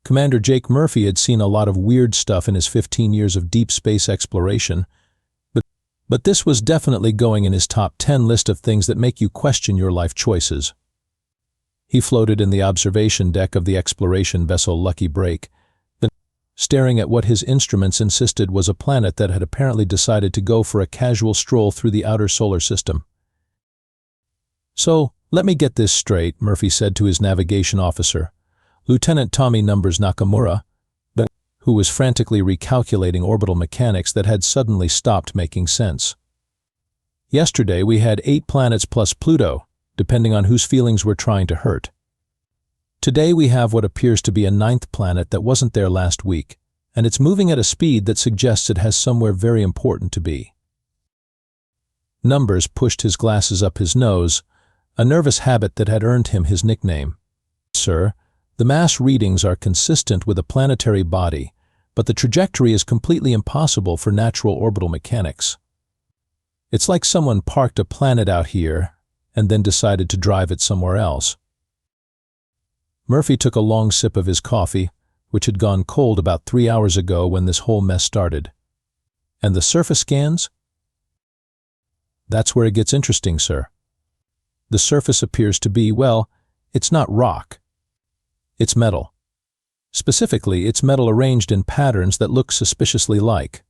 Commander Jake Murphy had seen a lot of weird stuff in his 15 years of deep space exploration, but this was definitely going in his top 10 list of things that make you question your life choices. He floated in the observation deck of the exploration vessel Lucky Break, staring at what his instruments insisted was a planet that had apparently decided to go for a casual stroll through the outer solar system. "So, let me get this straight," Murphy said to his navigation officer, Lieutenant Tommy Numbers Nakamura, who was frantically recalculating orbital mechanics that had suddenly stopped making sense. "Yesterday we had 8 planets plus Pluto, depending on whose feelings we're trying to hurt. Today we have what appears to be a 9th planet that wasn't there last week, and it's moving at a speed that suggests it has somewhere very important to be." Numbers pushed his glasses up his nose, a nervous habit that had earned him his nickname. "Sir, the mass readings are consistent with a planetary body, but the trajectory is completely impossible for natural orbital mechanics. It's like someone parked a planet out here and then decided to drive it somewhere else." Murphy took a long sip of his coffee, which had gone cold about 3 hours ago when this whole mess started. "And the surface scans?" "That's where it gets interesting, sir. The surface appears to be, well, it's not rock. It's metal. Specifically, it's metal arranged in patterns that look suspiciously like."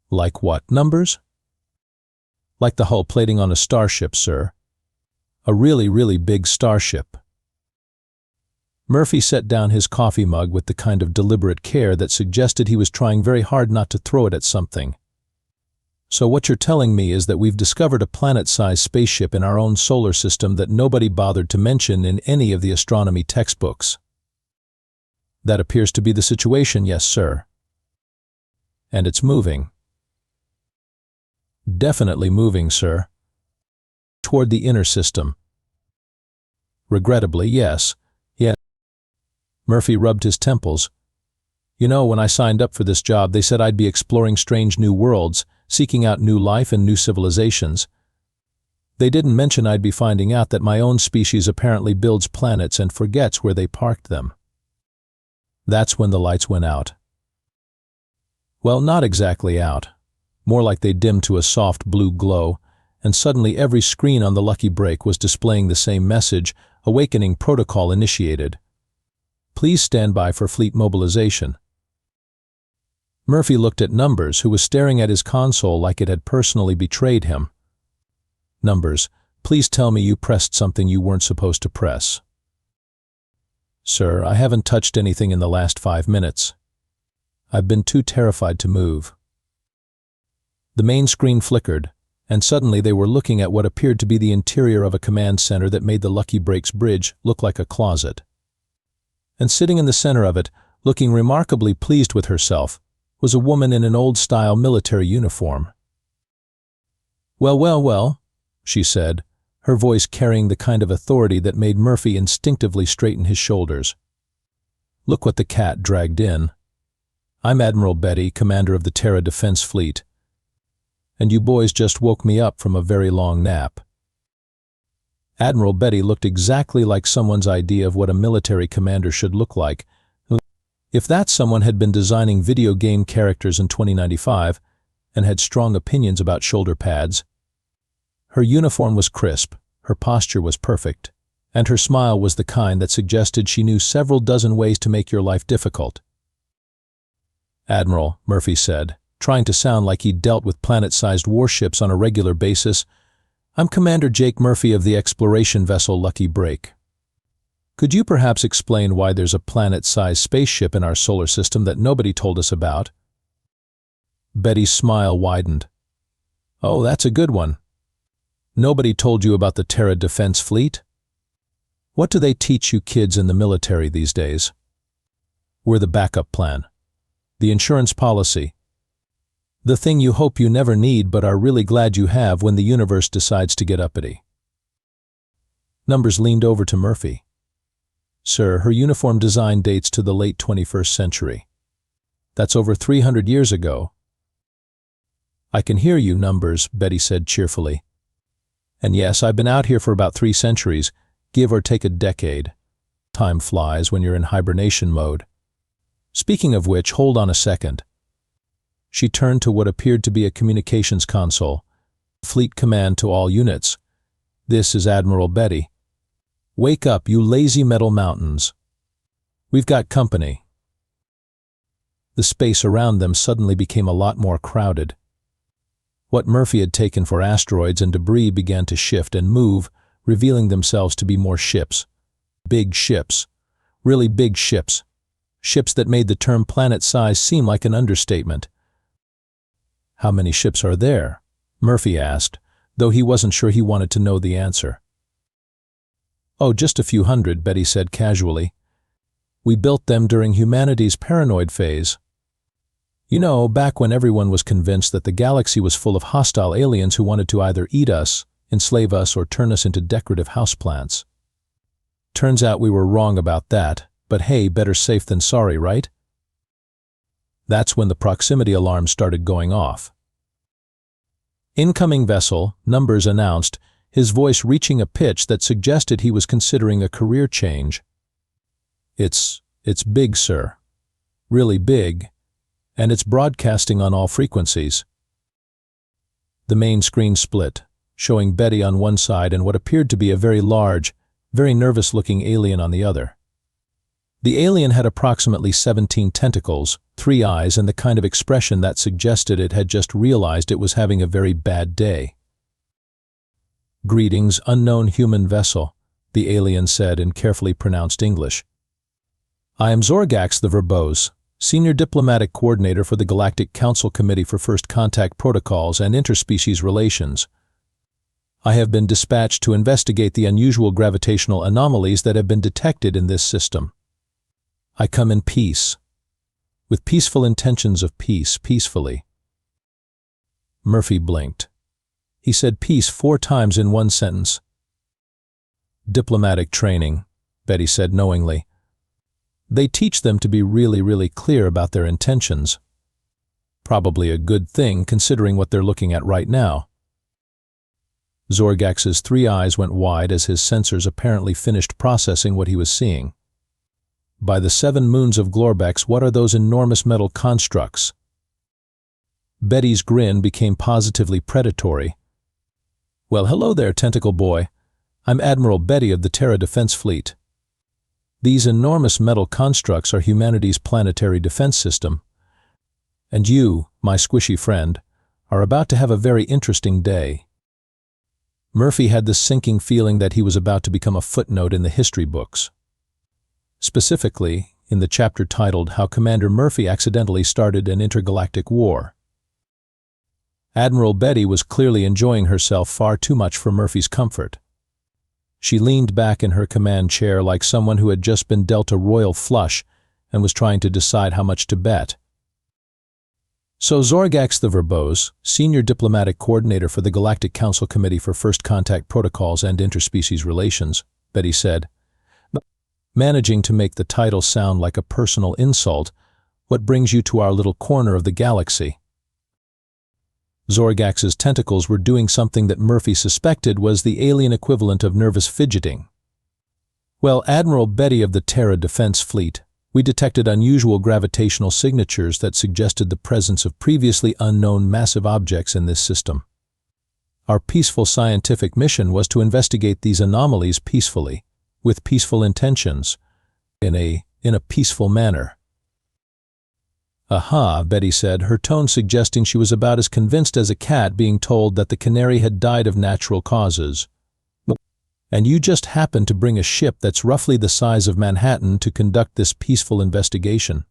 "Like what, Numbers?" "Like the hull plating on a starship, sir. A really, really big starship." Murphy set down his coffee mug with the kind of deliberate care that suggested he was trying very hard not to throw it at something. "So what you're telling me is that we've discovered a planet-sized spaceship in our own solar system that nobody bothered to mention in any of the astronomy textbooks." "That appears to be the situation, yes, sir." "And it's moving." "Definitely moving, sir. Toward the inner system." "Regrettably, yes. Murphy rubbed his temples. "You know, when I signed up for this job, they said I'd be exploring strange new worlds, seeking out new life and new civilizations. They didn't mention I'd be finding out that my own species apparently builds planets and forgets where they parked them." That's when the lights went out. Well, not exactly out. More like they dimmed to a soft blue glow, and suddenly every screen on the Lucky Break was displaying the same message: "Awakening protocol initiated. Please stand by for fleet mobilization." Murphy looked at Numbers, who was staring at his console like it had personally betrayed him. "Numbers, please tell me you pressed something you weren't supposed to press." "Sir, I haven't touched anything in the last 5 minutes. I've been too terrified to move." The main screen flickered, and suddenly they were looking at what appeared to be the interior of a command center that made the Lucky Break's bridge look like a closet. And sitting in the center of it, looking remarkably pleased with herself, was a woman in an old-style military uniform. "Well, well, well," she said, her voice carrying the kind of authority that made Murphy instinctively straighten his shoulders. "Look what the cat dragged in. I'm Admiral Betty, commander of the Terra Defense Fleet. And you boys just woke me up from a very long nap." Admiral Betty looked exactly like someone's idea of what a military commander should look like. If that someone had been designing video game characters in 2095 and had strong opinions about shoulder pads. Her uniform was crisp, her posture was perfect, and her smile was the kind that suggested she knew several dozen ways to make your life difficult. "Admiral," Murphy said, trying to sound like he'd dealt with planet-sized warships on a regular basis, "I'm Commander Jake Murphy of the exploration vessel Lucky Break. Could you perhaps explain why there's a planet-sized spaceship in our solar system that nobody told us about?" Betty's smile widened. "Oh, that's a good one. Nobody told you about the Terra Defense Fleet? What do they teach you kids in the military these days? We're the backup plan, the insurance policy, the thing you hope you never need but are really glad you have when the universe decides to get uppity." Numbers leaned over to Murphy. "Sir, her uniform design dates to the late 21st century. That's over 300 years ago." "I can hear you, Numbers," Betty said cheerfully. "And yes, I've been out here for about 3 centuries, give or take a decade. Time flies when you're in hibernation mode. Speaking of which, hold on a second. She turned to what appeared to be a communications console. Fleet command to all units. This is Admiral Betty. Wake up, you lazy metal mountains. We've got company. The space around them suddenly became a lot more crowded. What Murphy had taken for asteroids and debris began to shift and move, revealing themselves to be more ships. Big ships. Really big ships. Ships that made the term planet size seem like an understatement. How many ships are there? Murphy asked, though he wasn't sure he wanted to know the answer. Oh, just a few hundred, Betty said casually. We built them during humanity's paranoid phase. You know, back when everyone was convinced that the galaxy was full of hostile aliens who wanted to either eat us, enslave us, or turn us into decorative houseplants. Turns out we were wrong about that, but hey, better safe than sorry, right? That's when the proximity alarm started going off. Incoming vessel, numbers announced, his voice reaching a pitch that suggested he was considering a career change. It's big, sir. Really big. And it's broadcasting on all frequencies. The main screen split, showing Betty on one side and what appeared to be a very large, very nervous-looking alien on the other. The alien had approximately 17 tentacles, 3 eyes, and the kind of expression that suggested it had just realized it was having a very bad day. Greetings, unknown human vessel, the alien said in carefully pronounced English. I am Zorgax the Verbose, Senior Diplomatic Coordinator for the Galactic Council Committee for First Contact Protocols and Interspecies Relations. I have been dispatched to investigate the unusual gravitational anomalies that have been detected in this system. I come in peace, with peaceful intentions of peace, peacefully. Murphy blinked. He said peace 4 times in one sentence. Diplomatic training, Betty said knowingly. They teach them to be really, really clear about their intentions. Probably a good thing considering what they're looking at right now. Zorgax's 3 eyes went wide as his sensors apparently finished processing what he was seeing. By the 7 moons of Glorbex, what are those enormous metal constructs? Betty's grin became positively predatory. Well, hello there, tentacle boy. I'm Admiral Betty of the Terra Defense Fleet. These enormous metal constructs are humanity's planetary defense system. And you, my squishy friend, are about to have a very interesting day. Murphy had the sinking feeling that he was about to become a footnote in the history books. Specifically, in the chapter titled How Commander Murphy Accidentally Started an Intergalactic War. Admiral Betty was clearly enjoying herself far too much for Murphy's comfort. She leaned back in her command chair like someone who had just been dealt a royal flush and was trying to decide how much to bet. So Zorgax the Verbose, Senior Diplomatic Coordinator for the Galactic Council Committee for First Contact Protocols and Interspecies Relations, Betty said, managing to make the title sound like a personal insult, what brings you to our little corner of the galaxy? Zorgax's tentacles were doing something that Murphy suspected was the alien equivalent of nervous fidgeting. Well, Admiral Betty of the Terra Defense Fleet, we detected unusual gravitational signatures that suggested the presence of previously unknown massive objects in this system. Our peaceful scientific mission was to investigate these anomalies peacefully, with peaceful intentions, in a peaceful manner. Aha, Betty said, her tone suggesting she was about as convinced as a cat being told that the canary had died of natural causes. And you just happened to bring a ship that's roughly the size of Manhattan to conduct this peaceful investigation.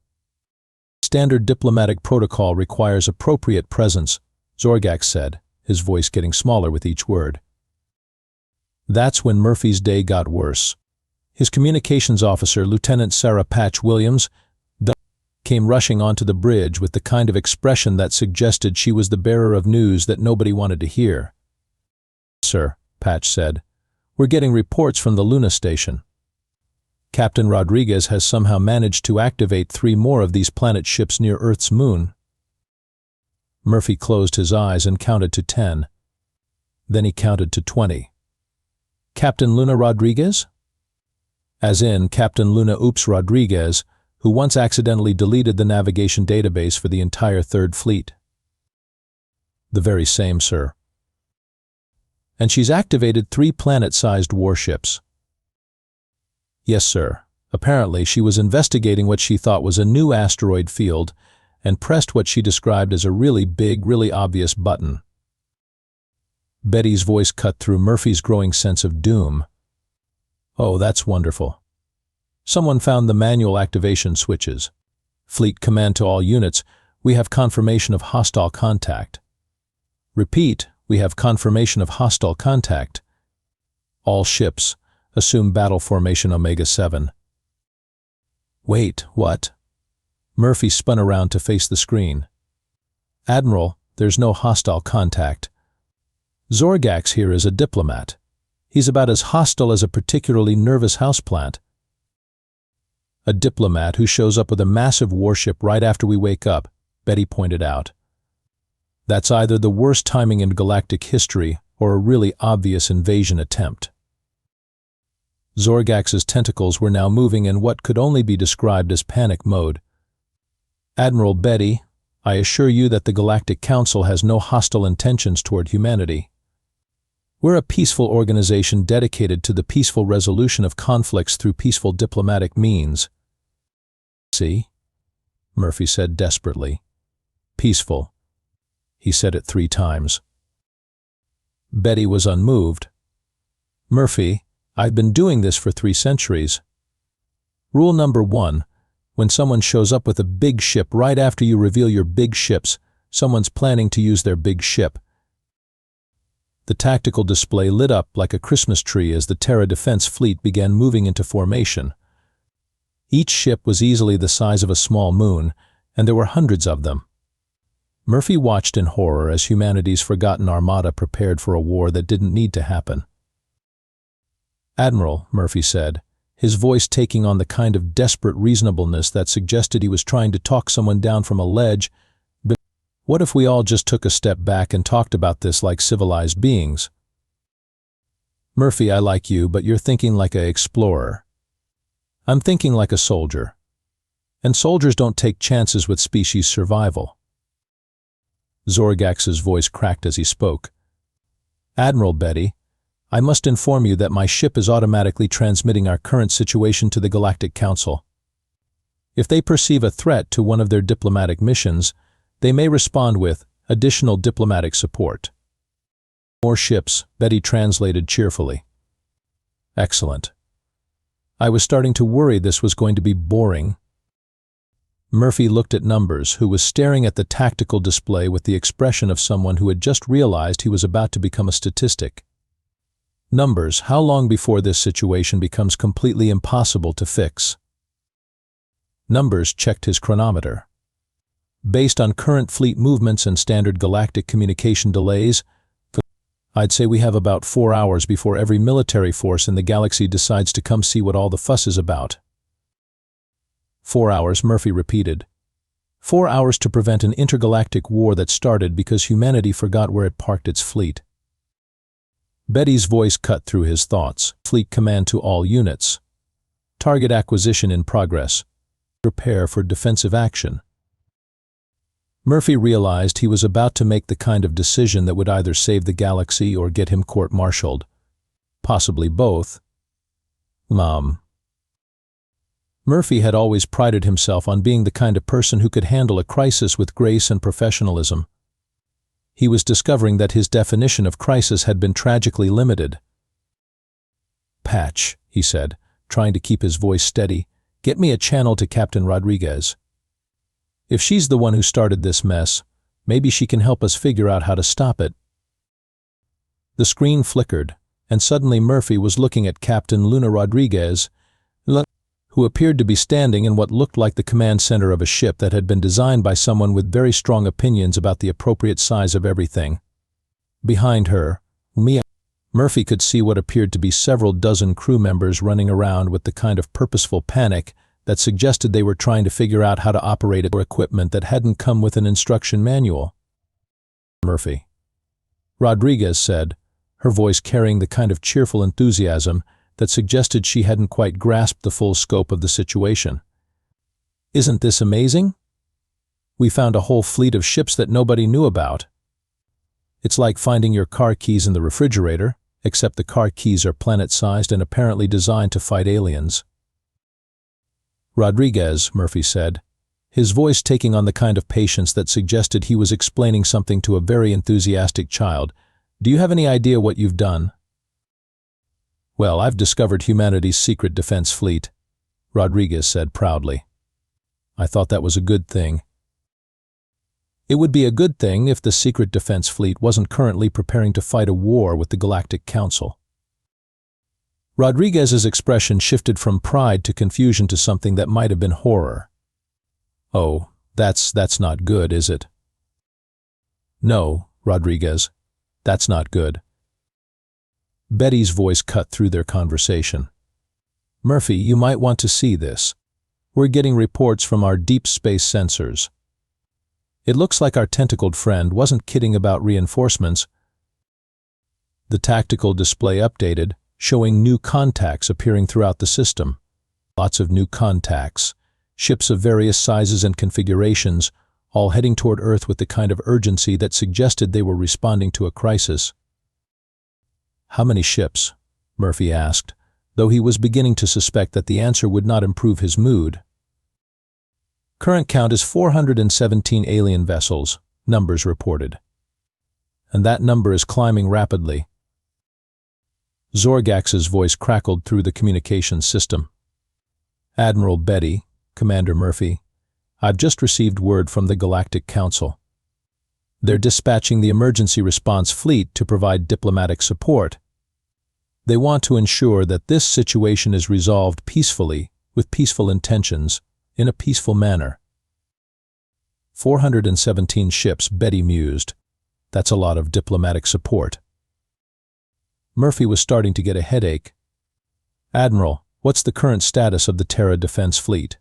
Standard diplomatic protocol requires appropriate presence, Zorgax said, his voice getting smaller with each word. That's when Murphy's day got worse. His communications officer, Lieutenant Sarah Patch Williams, came rushing onto the bridge with the kind of expression that suggested she was the bearer of news that nobody wanted to hear. Sir, Patch said, we're getting reports from the Luna station. Captain Rodriguez has somehow managed to activate 3 more of these planet ships near Earth's moon. Murphy closed his eyes and counted to 10. Then he counted to 20. Captain Luna Rodriguez? As in Captain Luna Oops Rodriguez, who once accidentally deleted the navigation database for the entire Third Fleet. The very same, sir. And she's activated 3 planet-sized warships. Yes, sir. Apparently, she was investigating what she thought was a new asteroid field and pressed what she described as a really big, really obvious button. Betty's voice cut through Murphy's growing sense of doom. Oh, that's wonderful. Someone found the manual activation switches. Fleet command to all units, we have confirmation of hostile contact. Repeat, we have confirmation of hostile contact. All ships, assume battle formation Omega-7. Wait, what? Murphy spun around to face the screen. Admiral, there's no hostile contact. Zorgax here is a diplomat. He's about as hostile as a particularly nervous houseplant. A diplomat who shows up with a massive warship right after we wake up, Betty pointed out. That's either the worst timing in galactic history or a really obvious invasion attempt. Zorgax's tentacles were now moving in what could only be described as panic mode. Admiral Betty, I assure you that the Galactic Council has no hostile intentions toward humanity. We're a peaceful organization dedicated to the peaceful resolution of conflicts through peaceful diplomatic means. See? Murphy said desperately. Peaceful. He said it 3 times. Betty was unmoved. Murphy, I've been doing this for 3 centuries. Rule number 1, when someone shows up with a big ship right after you reveal your big ships, someone's planning to use their big ship. The tactical display lit up like a Christmas tree as the Terra Defense Fleet began moving into formation. Each ship was easily the size of a small moon, and there were hundreds of them. Murphy watched in horror as humanity's forgotten armada prepared for a war that didn't need to happen. Admiral, Murphy said, his voice taking on the kind of desperate reasonableness that suggested he was trying to talk someone down from a ledge, but what if we all just took a step back and talked about this like civilized beings? Murphy, I like you, but you're thinking like an explorer. I'm thinking like a soldier. And soldiers don't take chances with species survival. Zorgax's voice cracked as he spoke. Admiral Betty, I must inform you that my ship is automatically transmitting our current situation to the Galactic Council. If they perceive a threat to one of their diplomatic missions, they may respond with additional diplomatic support. More ships, Betty translated cheerfully. Excellent. I was starting to worry this was going to be boring. Murphy looked at Numbers, who was staring at the tactical display with the expression of someone who had just realized he was about to become a statistic. Numbers, how long before this situation becomes completely impossible to fix? Numbers checked his chronometer. Based on current fleet movements and standard galactic communication delays, I'd say we have about 4 hours before every military force in the galaxy decides to come see what all the fuss is about. 4 hours, Murphy repeated. 4 hours to prevent an intergalactic war that started because humanity forgot where it parked its fleet. Betty's voice cut through his thoughts. Fleet command to all units. Target acquisition in progress. Prepare for defensive action. Murphy realized he was about to make the kind of decision that would either save the galaxy or get him court-martialed. Possibly both. Murphy had always prided himself on being the kind of person who could handle a crisis with grace and professionalism. He was discovering that his definition of crisis had been tragically limited. Patch, he said, trying to keep his voice steady, get me a channel to Captain Rodriguez. If she's the one who started this mess, maybe she can help us figure out how to stop it. The screen flickered, and suddenly Murphy was looking at Captain Luna Rodriguez, who appeared to be standing in what looked like the command center of a ship that had been designed by someone with very strong opinions about the appropriate size of everything. Behind her, Murphy could see what appeared to be several dozen crew members running around with the kind of purposeful panic that suggested they were trying to figure out how to operate equipment that hadn't come with an instruction manual. Murphy. Rodriguez said, her voice carrying the kind of cheerful enthusiasm that suggested she hadn't quite grasped the full scope of the situation. "Isn't this amazing? We found a whole fleet of ships that nobody knew about. It's like finding your car keys in the refrigerator, except the car keys are planet-sized and apparently designed to fight aliens." "Rodriguez," Murphy said, his voice taking on the kind of patience that suggested he was explaining something to a very enthusiastic child, "do you have any idea what you've done?" "Well, I've discovered humanity's secret defense fleet," Rodriguez said proudly. "I thought that was a good thing." "It would be a good thing if the secret defense fleet wasn't currently preparing to fight a war with the Galactic Council." Rodriguez's expression shifted from pride to confusion to something that might have been horror. "Oh, that's not good, is it?" "No, Rodriguez, that's not good." Betty's voice cut through their conversation. "Murphy, you might want to see this. We're getting reports from our deep space sensors. It looks like our tentacled friend wasn't kidding about reinforcements." The tactical display updated, showing new contacts appearing throughout the system. Lots of new contacts, ships of various sizes and configurations, all heading toward Earth with the kind of urgency that suggested they were responding to a crisis. "How many ships?" Murphy asked, though he was beginning to suspect that the answer would not improve his mood. "Current count is 417 alien vessels," numbers reported. "And that number is climbing rapidly." Zorgax's voice crackled through the communications system. "Admiral Betty, Commander Murphy, I've just received word from the Galactic Council. They're dispatching the emergency response fleet to provide diplomatic support. They want to ensure that this situation is resolved peacefully, with peaceful intentions, in a peaceful manner." 417 ships, Betty mused. That's a lot of diplomatic support. Murphy was starting to get a headache. "Admiral, what's the current status of the Terra Defense Fleet?"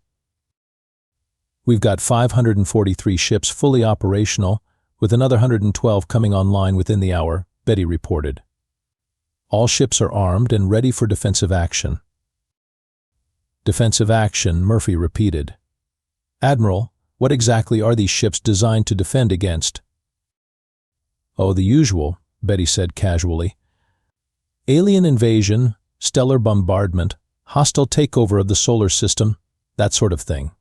"We've got 543 ships fully operational, with another 112 coming online within the hour," Betty reported. "All ships are armed and ready for defensive action." "Defensive action," Murphy repeated. "Admiral, what exactly are these ships designed to defend against?" "Oh, the usual," Betty said casually. "Alien invasion, stellar bombardment, hostile takeover of the solar system, that sort of thing.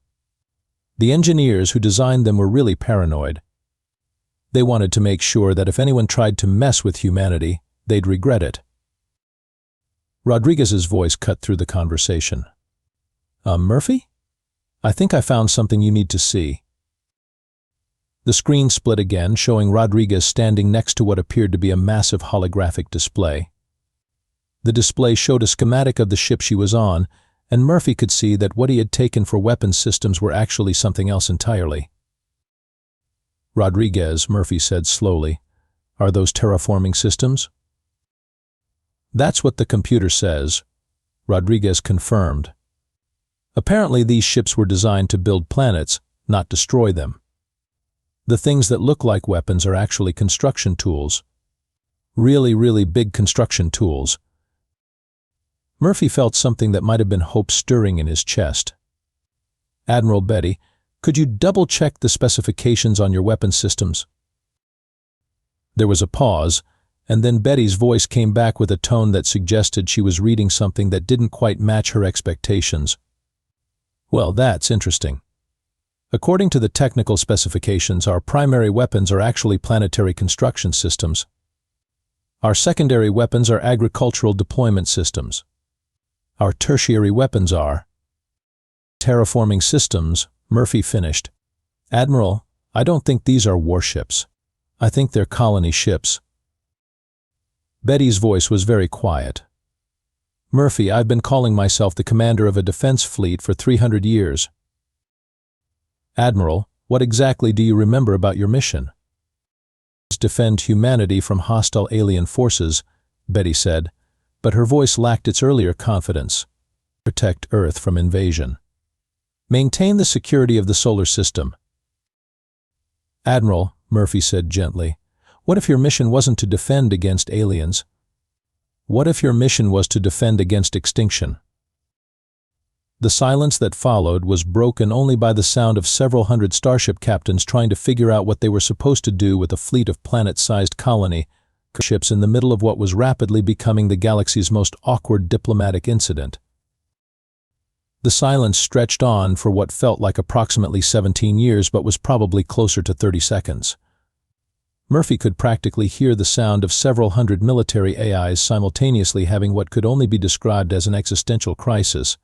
The engineers who designed them were really paranoid. They wanted to make sure that if anyone tried to mess with humanity, they'd regret it." Rodriguez's voice cut through the conversation. "Murphy? I think I found something you need to see." The screen split again, showing Rodriguez standing next to what appeared to be a massive holographic display. The display showed a schematic of the ship she was on, and Murphy could see that what he had taken for weapons systems were actually something else entirely. "Rodriguez," Murphy said slowly, "are those terraforming systems?" "That's what the computer says," Rodriguez confirmed. "Apparently these ships were designed to build planets, not destroy them. The things that look like weapons are actually construction tools. Really big construction tools." Murphy felt something that might have been hope stirring in his chest. "Admiral Betty, could you double-check the specifications on your weapon systems?" There was a pause, and then Betty's voice came back with a tone that suggested she was reading something that didn't quite match her expectations. "Well, that's interesting. According to the technical specifications, our primary weapons are actually planetary construction systems. Our secondary weapons are agricultural deployment systems. Our tertiary weapons are terraforming systems," Murphy finished. "Admiral, I don't think these are warships. I think they're colony ships." Betty's voice was very quiet. "Murphy, I've been calling myself the commander of a defense fleet for 300 years. Admiral, what exactly do you remember about your mission?" "Defend humanity from hostile alien forces," Betty said, but her voice lacked its earlier confidence. "Protect Earth from invasion. Maintain the security of the solar system." "Admiral," Murphy said gently, "what if your mission wasn't to defend against aliens? What if your mission was to defend against extinction? The silence that followed was broken only by the sound of several hundred starship captains trying to figure out what they were supposed to do with a fleet of planet-sized colony ships in the middle of what was rapidly becoming the galaxy's most awkward diplomatic incident. The silence stretched on for what felt like approximately 17 years but was probably closer to 30 seconds. Murphy could practically hear the sound of several hundred military AIs simultaneously having what could only be described as an existential crisis.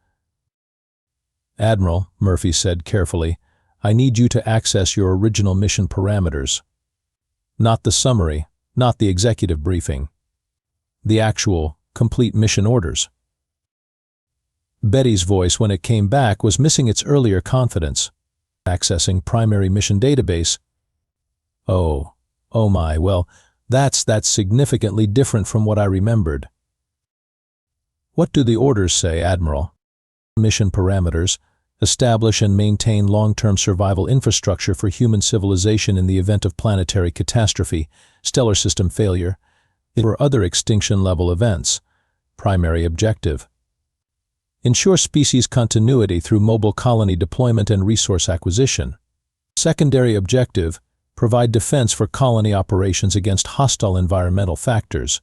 "Admiral," Murphy said carefully, "I need you to access your original mission parameters. Not the summary, not the executive briefing. The actual, complete mission orders." Betty's voice, when it came back, was missing its earlier confidence. "Accessing primary mission database. Oh my, well, that's significantly different from what I remembered." "What do the orders say, Admiral?" "Mission parameters. Establish and maintain long-term survival infrastructure for human civilization in the event of planetary catastrophe, stellar system failure, or other extinction-level events. Primary objective. Ensure species continuity through mobile colony deployment and resource acquisition. Secondary objective. Provide defense for colony operations against hostile environmental factors."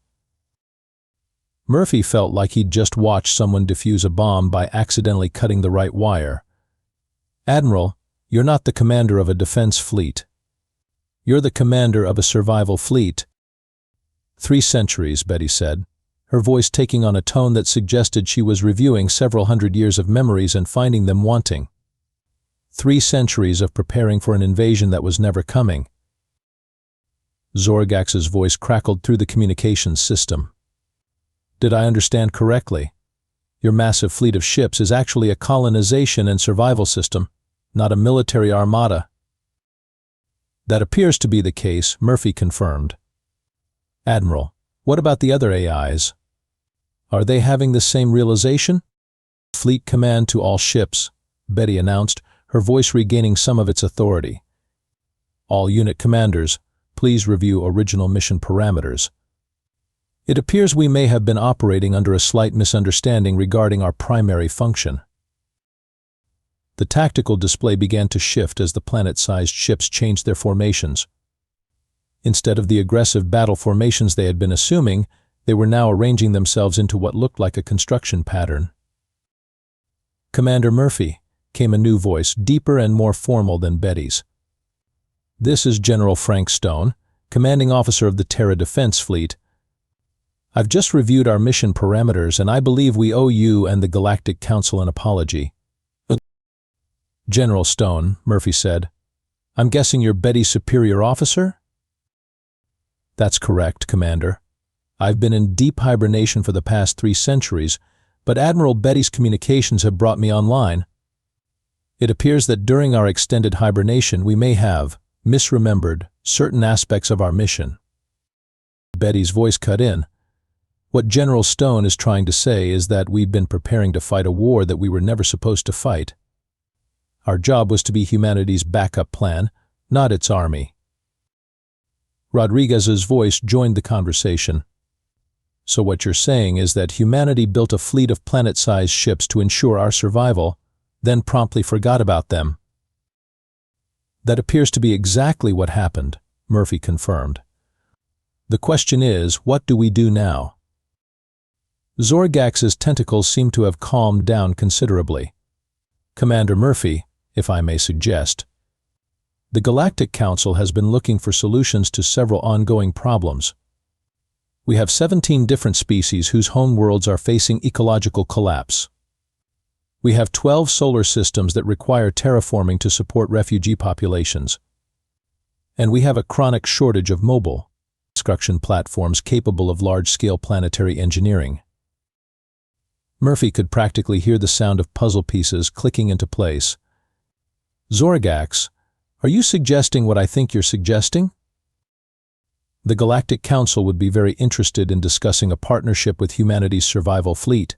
Murphy felt like he'd just watched someone defuse a bomb by accidentally cutting the right wire. "Admiral, you're not the commander of a defense fleet. You're the commander of a survival fleet." 3 centuries, Betty said, her voice taking on a tone that suggested she was reviewing several hundred years of memories and finding them wanting. 3 centuries of preparing for an invasion that was never coming. Zorgax's voice crackled through the communications system. "Did I understand correctly? Your massive fleet of ships is actually a colonization and survival system, not a military armada." "That appears to be the case," Murphy confirmed. "Admiral, what about the other AIs? Are they having the same realization?" "Fleet command to all ships," Betty announced, her voice regaining some of its authority. "All unit commanders, please review original mission parameters. It appears we may have been operating under a slight misunderstanding regarding our primary function." The tactical display began to shift as the planet-sized ships changed their formations. Instead of the aggressive battle formations they had been assuming, they were now arranging themselves into what looked like a construction pattern. "Commander Murphy," came a new voice, deeper and more formal than Betty's. "This is General Frank Stone, commanding officer of the Terra Defense Fleet. I've just reviewed our mission parameters and I believe we owe you and the Galactic Council an apology." "General Stone," Murphy said, "I'm guessing you're Betty's superior officer?" "That's correct, Commander. I've been in deep hibernation for the past 3 centuries, but Admiral Betty's communications have brought me online. It appears that during our extended hibernation we may have misremembered certain aspects of our mission." Betty's voice cut in. "What General Stone is trying to say is that we've been preparing to fight a war that we were never supposed to fight. Our job was to be humanity's backup plan, not its army." Rodriguez's voice joined the conversation. "So what you're saying is that humanity built a fleet of planet-sized ships to ensure our survival, then promptly forgot about them." "That appears to be exactly what happened," Murphy confirmed. "The question is, what do we do now?" Zorgax's tentacles seemed to have calmed down considerably. "Commander Murphy, if I may suggest, the Galactic Council has been looking for solutions to several ongoing problems. We have 17 different species whose homeworlds are facing ecological collapse. We have 12 solar systems that require terraforming to support refugee populations. And we have a chronic shortage of mobile construction platforms capable of large-scale planetary engineering." Murphy could practically hear the sound of puzzle pieces clicking into place. "Zorgax, are you suggesting what I think you're suggesting? The Galactic Council would be very interested in discussing a partnership with humanity's survival fleet.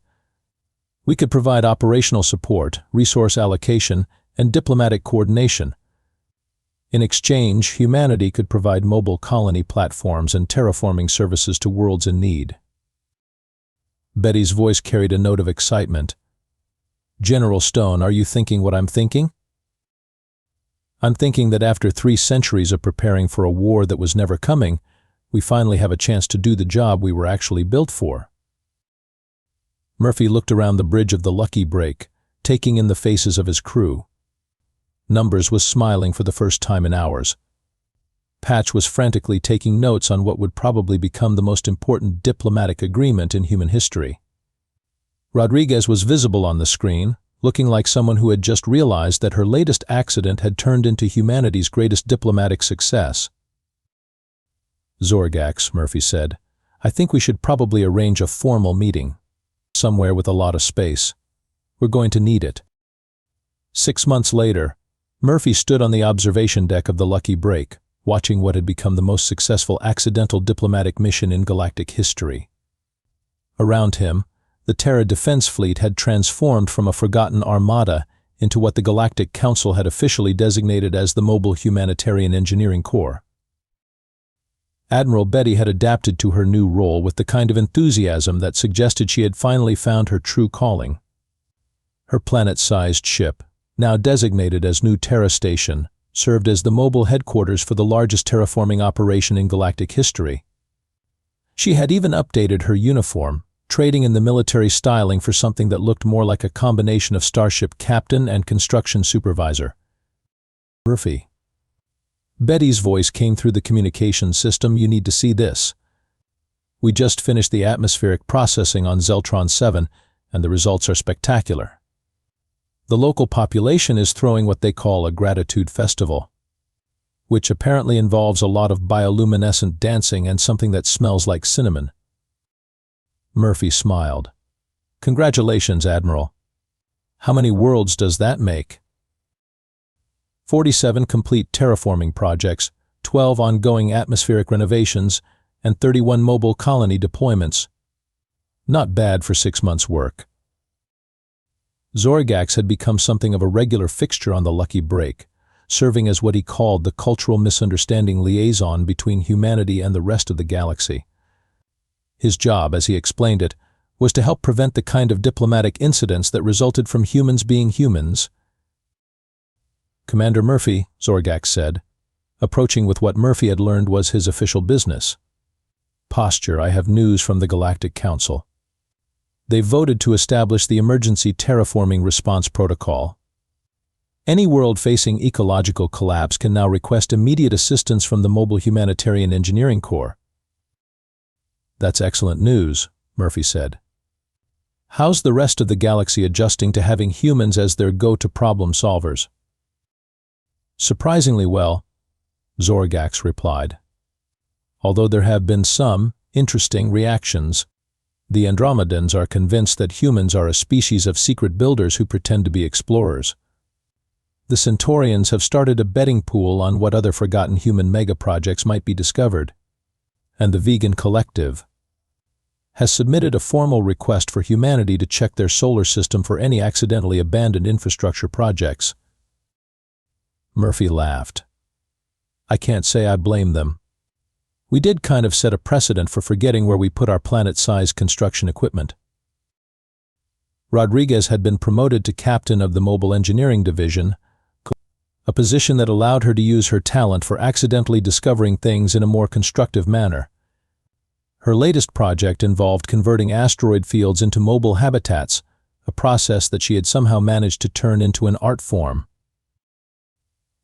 We could provide operational support, resource allocation, and diplomatic coordination. In exchange, humanity could provide mobile colony platforms and terraforming services to worlds in need." Betty's voice carried a note of excitement. "General Stone, are you thinking what I'm thinking?" "I'm thinking that after 3 centuries of preparing for a war that was never coming, we finally have a chance to do the job we were actually built for." Murphy looked around the bridge of the Lucky Break, taking in the faces of his crew. Numbers was smiling for the first time in hours. Patch was frantically taking notes on what would probably become the most important diplomatic agreement in human history. Rodriguez was visible on the screen, looking like someone who had just realized that her latest accident had turned into humanity's greatest diplomatic success. "Zorgax," Murphy said, "I think we should probably arrange a formal meeting. Somewhere with a lot of space. We're going to need it." 6 months later, Murphy stood on the observation deck of the Lucky Break, watching what had become the most successful accidental diplomatic mission in galactic history. Around him, the Terra Defense Fleet had transformed from a forgotten armada into what the Galactic Council had officially designated as the Mobile Humanitarian Engineering Corps. Admiral Betty had adapted to her new role with the kind of enthusiasm that suggested she had finally found her true calling. Her planet-sized ship, now designated as New Terra Station, served as the mobile headquarters for the largest terraforming operation in galactic history. She had even updated her uniform, trading in the military styling for something that looked more like a combination of starship captain and construction supervisor. "Murphy." Betty's voice came through the communication system. "You need to see this. We just finished the atmospheric processing on Zeltron 7, and the results are spectacular. The local population is throwing what they call a gratitude festival, which apparently involves a lot of bioluminescent dancing and something that smells like cinnamon." Murphy smiled. "Congratulations, Admiral. How many worlds does that make?" 47 complete terraforming projects, 12 ongoing atmospheric renovations, and 31 mobile colony deployments. Not bad for 6 months' work. Zorgax had become something of a regular fixture on the Lucky Break, serving as what he called the cultural misunderstanding liaison between humanity and the rest of the galaxy. His job, as he explained it, was to help prevent the kind of diplomatic incidents that resulted from humans being humans. "Commander Murphy," Zorgax said, approaching with what Murphy had learned was his official business. "Posture, I have news from the Galactic Council. They voted to establish the Emergency Terraforming Response Protocol. Any world facing ecological collapse can now request immediate assistance from the Mobile Humanitarian Engineering Corps." "That's excellent news," Murphy said. "How's the rest of the galaxy adjusting to having humans as their go-to problem solvers?" "Surprisingly well," Zorgax replied. "Although there have been some interesting reactions. The Andromedans are convinced that humans are a species of secret builders who pretend to be explorers. The Centaurians have started a betting pool on what other forgotten human megaprojects might be discovered. And the Vegan Collective has submitted a formal request for humanity to check their solar system for any accidentally abandoned infrastructure projects." Murphy laughed. "I can't say I blame them. We did kind of set a precedent for forgetting where we put our planet-sized construction equipment." Rodriguez had been promoted to captain of the Mobile Engineering Division, a position that allowed her to use her talent for accidentally discovering things in a more constructive manner. Her latest project involved converting asteroid fields into mobile habitats, a process that she had somehow managed to turn into an art form.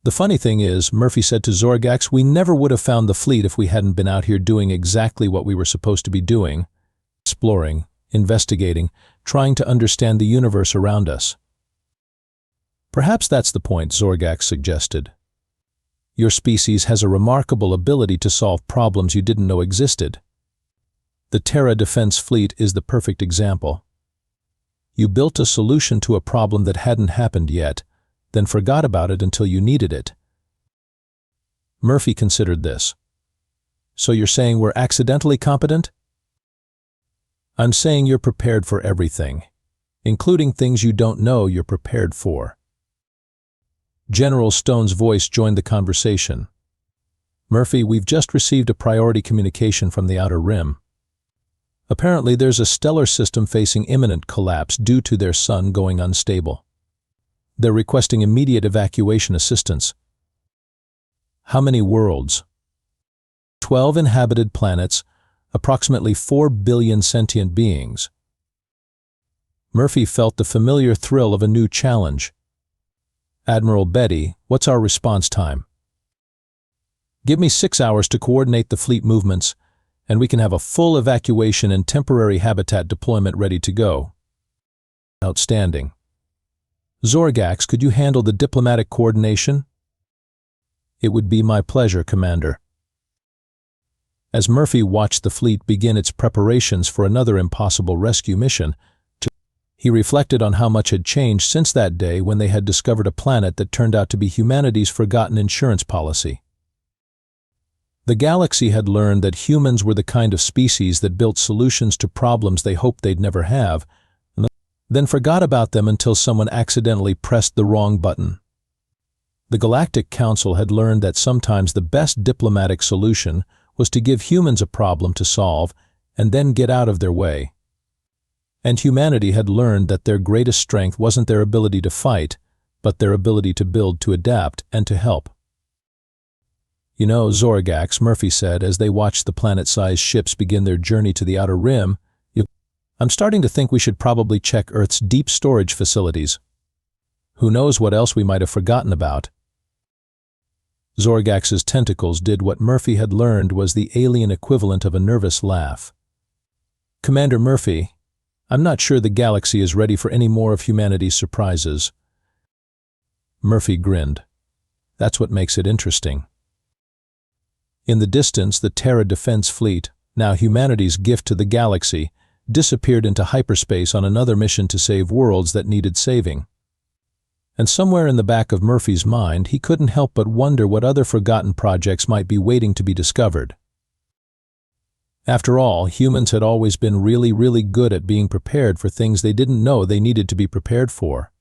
"The funny thing is," Murphy said to Zorgax, "we never would have found the fleet if we hadn't been out here doing exactly what we were supposed to be doing. Exploring, investigating, trying to understand the universe around us." "Perhaps that's the point," Zorgax suggested. "Your species has a remarkable ability to solve problems you didn't know existed. The Terra Defense Fleet is the perfect example. You built a solution to a problem that hadn't happened yet, then forgot about it until you needed it." Murphy considered this. "So you're saying we're accidentally competent?" "I'm saying you're prepared for everything, including things you don't know you're prepared for." General Stone's voice joined the conversation. "Murphy, we've just received a priority communication from the Outer Rim. Apparently, there's a stellar system facing imminent collapse due to their sun going unstable. They're requesting immediate evacuation assistance. How many worlds? 12 inhabited planets, approximately 4 billion sentient beings. Murphy felt the familiar thrill of a new challenge. Admiral Betty, what's our response time? Give me 6 hours to coordinate the fleet movements, and we can have a full evacuation and temporary habitat deployment ready to go. Outstanding. Zorgax, could you handle the diplomatic coordination? It would be my pleasure, Commander. As Murphy watched the fleet begin its preparations for another impossible rescue mission, he reflected on how much had changed since that day when they had discovered a planet that turned out to be humanity's forgotten insurance policy. The galaxy had learned that humans were the kind of species that built solutions to problems they hoped they'd never have, then forgot about them until someone accidentally pressed the wrong button. The Galactic Council had learned that sometimes the best diplomatic solution was to give humans a problem to solve and then get out of their way. And humanity had learned that their greatest strength wasn't their ability to fight, but their ability to build, to adapt, and to help. You know, Zorgax, Murphy said as they watched the planet-sized ships begin their journey to the outer rim, I'm starting to think we should probably check Earth's deep storage facilities. Who knows what else we might have forgotten about? Zorgax's tentacles did what Murphy had learned was the alien equivalent of a nervous laugh. Commander Murphy, I'm not sure the galaxy is ready for any more of humanity's surprises. Murphy grinned. That's what makes it interesting. In the distance, the Terra Defense Fleet, now humanity's gift to the galaxy, disappeared into hyperspace on another mission to save worlds that needed saving. And somewhere in the back of Murphy's mind, he couldn't help but wonder what other forgotten projects might be waiting to be discovered. After all, humans had always been really good at being prepared for things they didn't know they needed to be prepared for.